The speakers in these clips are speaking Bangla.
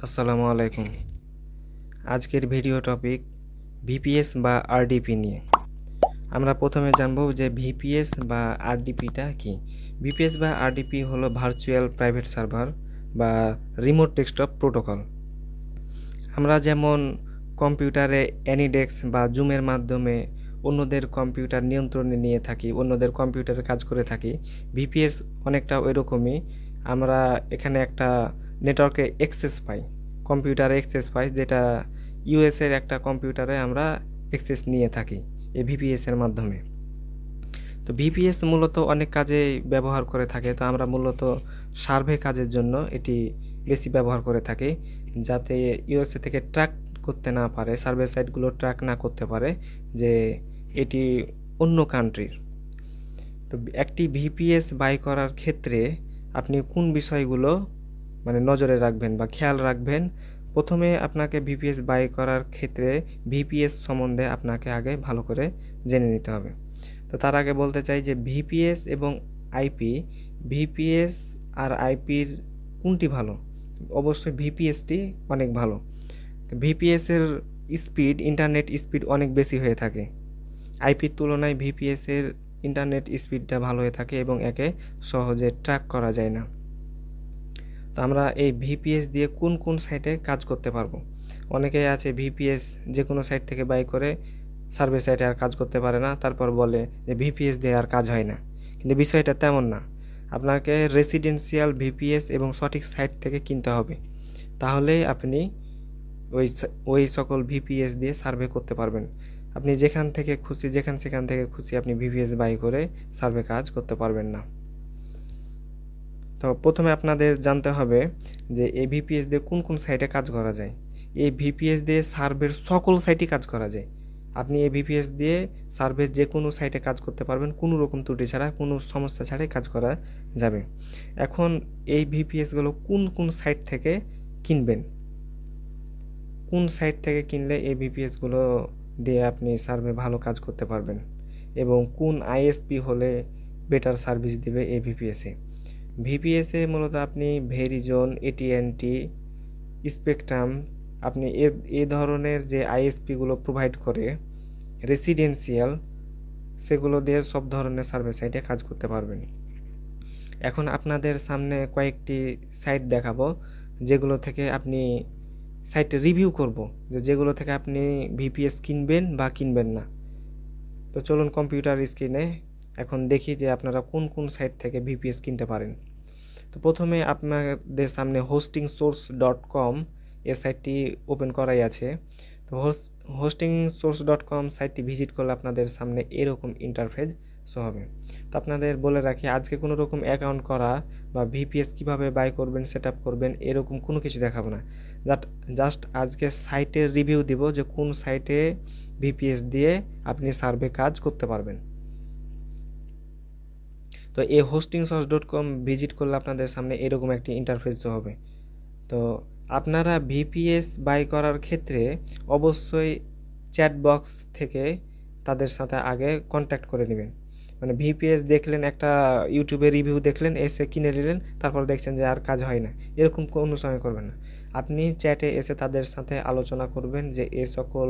আসসালামু আলাইকুম। আজকের ভিডিও টপিক ভিপিএস বা আরডিপি নিয়ে। আমরা প্রথমে জানব যে ভিপিএস বা আরডিপিটা কি। ভিপিএস বা আরডিপি হলো ভার্চুয়াল প্রাইভেট সার্ভার বা রিমোট ডেস্কটপ প্রোটোকল। আমরা যেমন কম্পিউটারে অ্যানিডেক্স বা জুমের মাধ্যমে অন্যদের কম্পিউটার নিয়ন্ত্রণে নিয়ে থাকি, অন্যদের কম্পিউটারে কাজ করে থাকি। ভিপিএস অনেকটা ওইরকমই। আমরা এখানে একটা নেটওয়ার্কে অ্যাক্সেস পাই, কম্পিউটারে অ্যাক্সেস পাই, যেটা ইউএসের একটা কম্পিউটারে আমরা অ্যাক্সেস নিয়ে থাকি এই ভিপিএসের মাধ্যমে। তো ভিপিএস মূলত অনেক কাজে ব্যবহার করে থাকে। তো আমরা মূলত সার্ভে কাজের জন্য এটি বেশি ব্যবহার করে থাকি, যাতে ইউএসএ থেকে ট্র্যাক করতে না পারে, সার্ভে সাইটগুলো ট্র্যাক না করতে পারে যে এটি অন্য কান্ট্রির। তো একটি ভিপিএস বাই করার ক্ষেত্রে আপনি কোন বিষয়গুলো নজরে রাখবেন বা খেয়াল রাখবেন। প্রথমে আপনাকে ভিপিএস বাই করার ক্ষেত্রে ভিপিএস সম্বন্ধে আপনাকে আগে ভালো করে জেনে নিতে হবে। তো তার আগে বলতে চাই যে ভিপিএস এবং আইপি, ভিপিএস আর আইপির কোনটি ভালো? অবশ্যই ভিপিএসটি অনেক ভালো। ভিপিএসের স্পিড, ইন্টারনেট স্পিড অনেক বেশি হয়ে থাকে। আইপির তুলনায় ভিপিএসের ইন্টারনেট স্পিডটা ভালো হয়ে থাকে এবং একে সহজে ট্র্যাক করা যায় না। তো আমরা এই ভিপিএস দিয়ে কোন কোন সাইটে কাজ করতে পারবো? অনেকেই আছে ভিপিএস যে কোনো সাইট থেকে বাই করে সার্ভে সাইটে আর কাজ করতে পারে না, তারপর বলে যে ভিপিএস দিয়ে আর কাজ হয় না। কিন্তু বিষয়টা তেমন না। আপনাকে রেসিডেন্সিয়াল ভিপিএস এবং সঠিক সাইট থেকে কিনতে হবে, তাহলেই আপনি ওই সকল ভিপিএস দিয়ে সার্ভে করতে পারবেন। আপনি যেখান থেকে খুশি, সেখান থেকে খুশি আপনি ভিপিএস বাই করে সার্ভে কাজ করতে পারবেন না। তো প্রথমে আপনাদের জানতে হবে যে এই ভিপিএস দিয়ে কোন কোন সাইটে কাজ করা যায়। এই ভিপিএস দিয়ে সার্ভের সকল সাইটে কাজ করা যায়। আপনি এই ভিপিএস দিয়ে সার্ভের যে কোনো সাইটে কাজ করতে পারবেন, কোনো রকম ত্রুটি ছাড়া, কোনো সমস্যা ছাড়াই কাজ করা যাবে। এখন এই ভিপিএসগুলো কোন কোন সাইট থেকে কিনবেন, কোন সাইট থেকে কিনলে এই ভিপিএসগুলো দিয়ে আপনি সার্ভে ভালো কাজ করতে পারবেন, এবং কোন আইএসপি হলে বেটার সার্ভিস দিবে এই ভিপিএসে। ভিপিএসে মূলত আপনি ভেরিজোন, এটিএনটি, স্পেকট্রাম, আপনি এ ধরনের যে আইএসপিগুলো প্রোভাইড করে রেসিডেন্সিয়াল, সেগুলো দিয়ে সব ধরনের সার্ভে সাইটে কাজ করতে পারবেন। এখন আপনাদের সামনে কয়েকটি সাইট দেখাবো, যেগুলো থেকে আপনি সাইট রিভিউ করব, যেগুলো থেকে আপনি ভিপিএস কিনবেন বা কিনবেন না। তো চলুন কম্পিউটার স্ক্রিনে এখন দেখি যে আপনারা কোন কোন সাইট থেকে ভিপিএস কিনতে পারেন। তো প্রথমে আপনাদের সামনে hostingsource.com এই সাইটটি ওপেন করাই আছে। তো hostingsource.com সাইটটি ভিজিট করলে আপনাদের সামনে এরকম ইন্টারফেস শো হবে। তো আপনাদের বলে রাখি, আজকে কোনো রকম অ্যাকাউন্ট করা বা ভিপিএস কিভাবে বাই করবেন, সেট আপ করবেন, এরকম কোনো কিছু দেখাবো না। জাস্ট আজকে সাইটের রিভিউ দিব যে কোন সাইটে ভিপিএস দিয়ে আপনি সার্ভে কাজ করতে পারবেন। তো এই hostingsource.com ভিজিট করলে আপনাদের সামনে এরকম একটি ইন্টারফেস হবে। তো আপনারা ভিপিএস বাই করার ক্ষেত্রে অবশ্যই চ্যাট বক্স থেকে তাদের সাথে আগে কন্ট্যাক্ট করে নেবেন। ভিপিএস দেখলেন, একটা ইউটিউবে রিভিউ দেখলেন, এসে কিনে নিলেন, তারপর দেখছেন যে আর কাজ হয় না, এরকম কোনো সময় করবেন না। আপনি চ্যাটে এসে তাদের সাথে আলোচনা করবেন যে এ সকল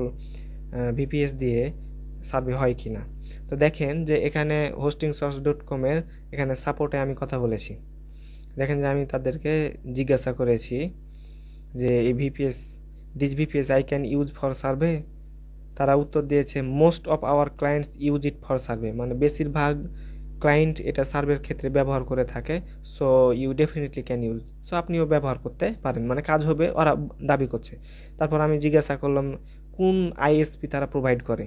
ভিপিএস দিয়ে সার্ভে হয় কি না। তো দেখেন যে এখানে hostingsource.com এর এখানে সাপোর্টে আমি কথা বলেছি। দেখেন যে আমি তাদেরকে জিজ্ঞাসা করেছি যে এই this VPS I can use for survey. তারা উত্তর দিয়েছে most of our clients use it for survey, বেশিরভাগ ক্লায়েন্ট এটা সার্ভের ক্ষেত্রে ব্যবহার করে থাকে। So you definitely can use, so আপনিও ব্যবহার করতে পারেন, কাজ হবে, ওরা দাবি করছে। তারপর আমি জিজ্ঞাসা করলাম কোন আইএসপি তারা প্রোভাইড করে।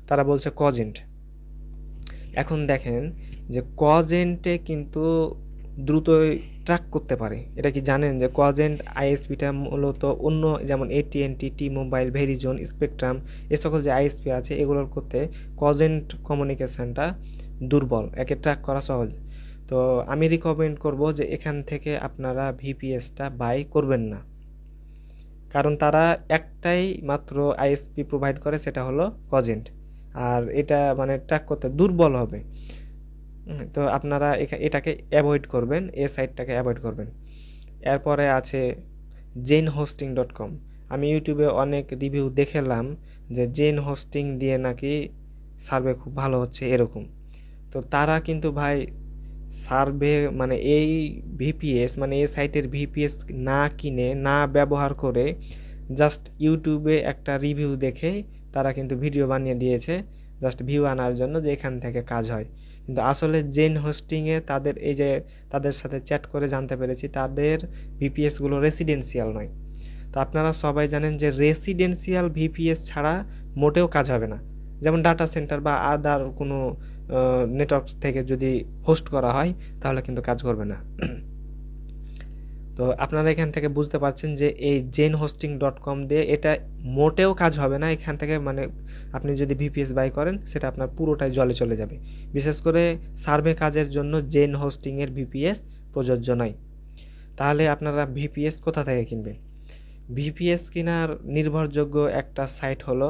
তারা বলছে কজেন্ট। এখন দেখেন যে কজেন্টে কিন্তু দ্রুত ট্র্যাক করতে পারে। এটা কি জানেন যে কজেন্ট আইএসপিটা মূলত অন্য যেমন এটিএনটি, টি মোবাইল, ভেরিজোন, স্পেকট্রাম, এ সকল যে আইএসপি আছে এগুলোর করতে কজেন্ট কমিউনিকেশানটা দুর্বল, একে ট্র্যাক করা সহজ। তো আমি রিকমেন্ড করব যে এখান থেকে আপনারা ভিপিএসটা বাই করবেন না, কারণ তারা একটাই মাত্র আইএসপি প্রোভাইড করে, সেটা হলো কজেন্ট। আর এটা ট্র্যাক করতে দুর্বল হবে। তো আপনারা এটাকে অ্যাভয়েড করবেন, এই সাইটটাকে অ্যাভয়েড করবেন। এরপরে আছে JaneHosting.com। আমি ইউটিউবে অনেক রিভিউ দেখলাম যে জেন হোস্টিং দিয়ে নাকি সার্ভে খুব ভালো হচ্ছে এরকম। তো তারা কিন্তু ভাই সার্ভে মানে এই ভিপিএস মানে এই সাইটের ভিপিএস না কিনে না ব্যবহার করে জাস্ট ইউটিউবে একটা রিভিউ দেখে তারা কিন্তু ভিডিও বানিয়ে দিয়েছে জাস্ট ভিউ আনার জন্য যে এখান থেকে কাজ হয়। কিন্তু আসলে জেন হোস্টিংয়ে তাদের এই যে তাদের সাথে চ্যাট করে জানতে পেরেছি তাদের ভিপিএসগুলো রেসিডেন্সিয়াল নয়। তো আপনারা সবাই জানেন যে রেসিডেন্সিয়াল ভিপিএস ছাড়া মোটেও কাজ হবে না। যেমন ডাটা সেন্টার বা আদার কোনো নেটওয়ার্ক থেকে যদি হোস্ট করা হয় তাহলে কিন্তু কাজ করবে না। তো আপনারা এখান থেকে বুঝতে পারছেন যে এই JaneHosting.com দিয়ে এটা মোটেও কাজ হবে না। এখান থেকে মানে আপনি যদি ভিপিএস বাই করেন সেটা আপনার পুরোটাই জলে চলে যাবে। বিশেষ করে সার্ভে কাজের জন্য জেন হোস্টিংয়ের ভিপিএস প্রযোজ্য নয়। তাহলে আপনারা ভিপিএস কোথা থেকে কিনবেন? ভিপিএস কেনার নির্ভরযোগ্য একটা সাইট হলো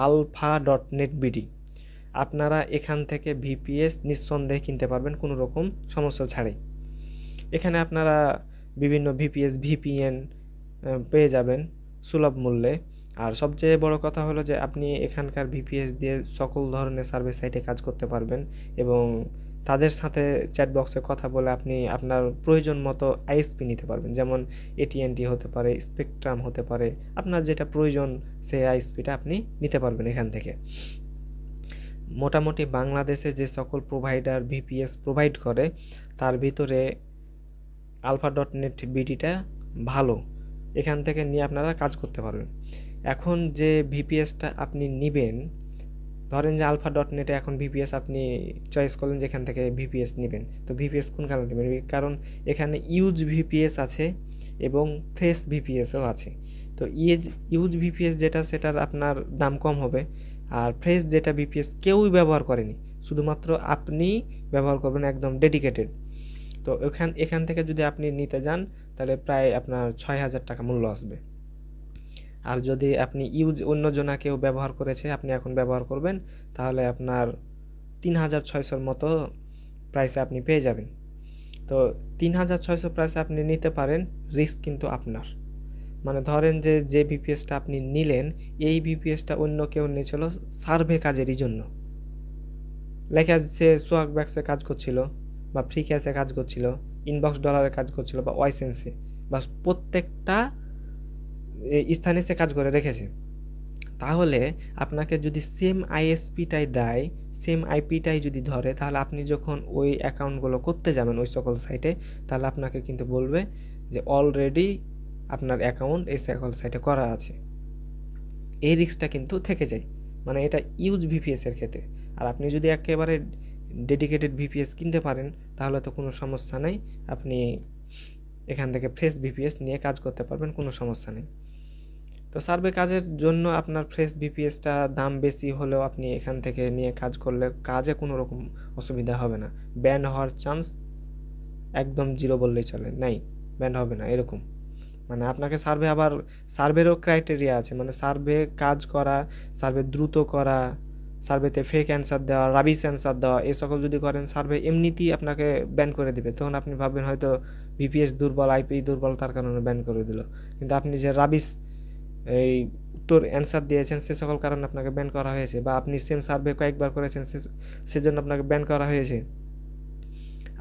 alpha.net.bd। আপনারা এখান থেকে ভিপিএস নিঃসন্দেহে কিনতে পারবেন কোনো রকম সমস্যা ছাড়াই। এখানে আপনারা বিভিন্ন ভিপিএন পেয়ে যাবেন সুলভ মূল্যে। আর সবচেয়ে বড় কথা হলো যে আপনি এখানকার ভিপিএস দিয়ে সকল ধরনের সার্ভে সাইটে কাজ করতে পারবেন এবং তাদের সাথে চ্যাট বক্সে কথা বলে আপনি আপনার প্রয়োজন মতো আইএসপি নিতে পারবেন। যেমন এটিএনটি হতে পারে, স্পেকট্রাম হতে পারে, আপনার যেটা প্রয়োজন সেই আইএসপিটা আপনি নিতে পারবেন এখান থেকে। মোটামুটি বাংলাদেশে যে সকল প্রোভাইডার ভিপিএস প্রোভাইড করে তার ভিতরে alpha.net.bdটা ভালো। এখান থেকে নিয়ে আপনারা কাজ করতে পারবেন। এখন যে ভিপিএসটা আপনি নেবেন, ধরেন যে alpha.net-এ এখন ভিপিএস আপনি চয়েস করলেন যে এখান থেকে ভিপিএস নেবেন। তো ভিপিএস কোন কারণে নেবেন? কারণ এখানে ইউজ ভিপিএস আছে এবং ফ্রেশ ভিপিএসও আছে। তো ইউজ ভিপিএস যেটা সেটার আপনার দাম কম হবে, আর ফ্রেশ যেটা ভিপিএস কেউই ব্যবহার করেনি, শুধুমাত্র আপনি ব্যবহার করবেন একদম ডেডিকেটেড। তো এখান থেকে যদি আপনি নিতে যান তাহলে প্রায় আপনার 6,000 টাকা মূল্য আসবে। আর যদি আপনি অন্যজনা কেউ ব্যবহার করেছে আপনি এখন ব্যবহার করবেন তাহলে আপনার 3,600 মতো প্রাইসে আপনি পেয়ে যাবেন। তো 3,600 প্রাইসে আপনি নিতে পারেন, রিস্ক কিন্তু আপনার। মানে ধরেন যে ভিপিএসটা আপনি নিলেন এই ভিপিএসটা অন্য কেউ নিয়েছিল সার্ভে কাজেরই জন্য, লেখা সে সোয়াগ ব্যাক্সে কাজ করছিল বা ফ্রি ক্যাশে কাজ করছিল, ইনবক্স ডলারে কাজ করছিল বা ওয়াইসেন্সে, বা প্রত্যেকটা স্থানে সে কাজ করে রেখেছে। তাহলে আপনাকে যদি সেম আইএসপিটাই দেয়, সেম আইপিটাই যদি ধরে, তাহলে আপনি যখন ওই অ্যাকাউন্টগুলো করতে যাবেন ওই সকল সাইটে, তাহলে আপনাকে কিন্তু বলবে যে অলরেডি আপনার অ্যাকাউন্ট এই সকল সাইটে করা আছে। এই রিস্কটা কিন্তু থেকে যায়, মানে এটা ইউজ ভিপিএসের ক্ষেত্রে। আর আপনি যদি একেবারে ডেডিকেটেড ভিপিএস কিনতে পারেন তাহলে তো কোনো সমস্যা নেই, আপনি এখান থেকে ফ্রেশ ভিপিএস নিয়ে কাজ করতে পারবেন, কোনো সমস্যা নেই। তো সার্ভে কাজের জন্য আপনার ফ্রেশ ভিপিএসটা দাম বেশি হলেও আপনি এখান থেকে নিয়ে কাজ করলে কাজে কোনো রকম অসুবিধা হবে না। ব্যান হওয়ার চান্স একদম জিরো বললেই চলে, নাই ব্যান হবে না এরকম। মানে আপনাকে সার্ভেরও ক্রাইটেরিয়া আছে, মানে সার্ভে কাজ করা, সার্ভে দ্রুত করা, সার্ভেতে ফেক অ্যান্সার দেওয়া, রাবিশ অ্যান্সার দেওয়া, এই সকল যদি করেন সার্ভে এমনিতেই আপনাকে ব্যান করে দিবে। তখন আপনি ভাববেন হয়তো ভিপিএস দুর্বল, আইপি দুর্বল, তার কারণে ব্যান করে দিল। কিন্তু আপনি যে রাবিশ এই উত্তর অ্যান্সার দিয়েছেন সে সকল কারণে আপনাকে ব্যান করা হয়েছে, বা আপনি সেম সার্ভে কয়েকবার করেছেন সেজন্য আপনাকে ব্যান করা হয়েছে।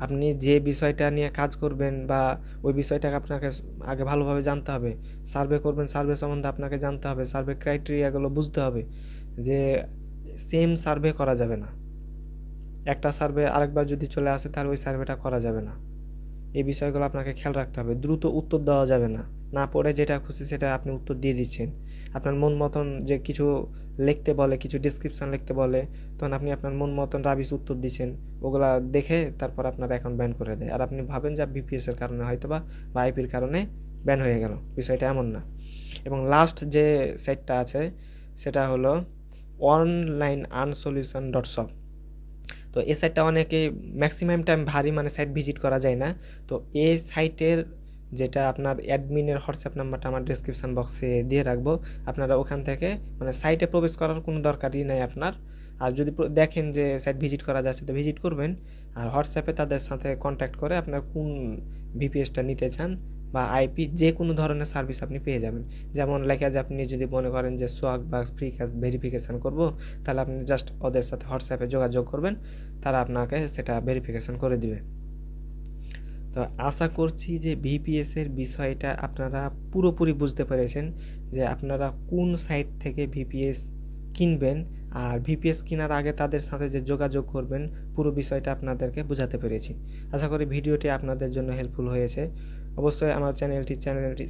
আপনি যে বিষয়টা নিয়ে কাজ করবেন বা ওই বিষয়টাকে আপনাকে আগে ভালোভাবে জানতে হবে। সার্ভে করবেন, সার্ভে সম্বন্ধে আপনাকে জানতে হবে, সার্ভে ক্রাইটেরিয়াগুলো বুঝতে হবে। যে সেম সার্ভে করা যাবে না, একটা সার্ভে আরেকবার যদি চলে আসে তাহলে ওই সার্ভেটা করা যাবে না। এই বিষয়গুলো আপনাকে খেয়াল রাখতে হবে। দ্রুত উত্তর দেওয়া যাবে না, না পড়ে যেটা খুশি সেটা আপনি উত্তর দিয়ে দিচ্ছেন। আপনার মন মতন যে কিছু লিখতে বলে, কিছু ডিসক্রিপশান লিখতে বলে, তখন আপনি আপনার মন মতন রাবিশ উত্তর দিচ্ছেন, ওগুলা দেখে তারপর আপনার অ্যাকাউন্ট ব্যান করে দেয়। আর আপনি ভাবেন যে ভিপিএসের কারণে হয়তো বা আইপির কারণে ব্যান হয়ে গেল, বিষয়টা এমন না। এবং লাস্ট যে সাইটটা আছে সেটা হলো onlineansolution.shop। তো এই সাইটটা অনেকে ম্যাক্সিমাম টাইম ভারী, মানে সাইট ভিজিট করা যায় না। তো এই সাইটের যেটা আপনার অ্যাডমিনের হোয়াটসঅ্যাপ নাম্বারটা আমার ডেসক্রিপশান বক্সে দিয়ে রাখবো, আপনারা ওখান থেকে মানে সাইটে প্রবেশ করার কোনো দরকারই নাই আপনার। আর যদি দেখেন যে সাইট ভিজিট করা যাচ্ছে তো ভিজিট করবেন, আর হোয়াটসঅ্যাপে তাদের সাথে কন্ট্যাক্ট করে আপনার কোন ভিপিএসটা নিতে চান বা আইপি যে কোনো ধরনের সার্ভিস আপনি পেয়ে যাবেন। যেমন লেখা যে আপনি যদি মনে করেন যে সোয়াগ বা ফ্রি কাজ ভেরিফিকেশান করব, তাহলে আপনি জাস্ট ওদের সাথে হোয়াটসঅ্যাপে যোগাযোগ করবেন, তারা আপনাকে সেটা ভেরিফিকেশান করে দিবে। তো আশা করছি যে ভিপিএসের বিষয়টা আপনারা পুরোপুরি বুঝতে পেরেছেন, যে আপনারা কোন সাইট থেকে ভিপিএস কিনবেন আর ভিপিএস কেনার আগে তাদের সাথে যে যোগাযোগ করবেন, পুরো বিষয়টা আপনাদেরকে বোঝাতে পেরেছি। আশা করি ভিডিওটি আপনাদের জন্য হেল্পফুল হয়েছে। অবশ্যই আমার চ্যানেলটি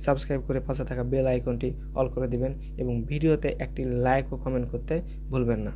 সাবস্ক্রাইব করে পাশে থাকা বেল আইকনটি অল করে দিবেন এবং ভিডিওতে একটি লাইক ও কমেন্ট করতে ভুলবেন না।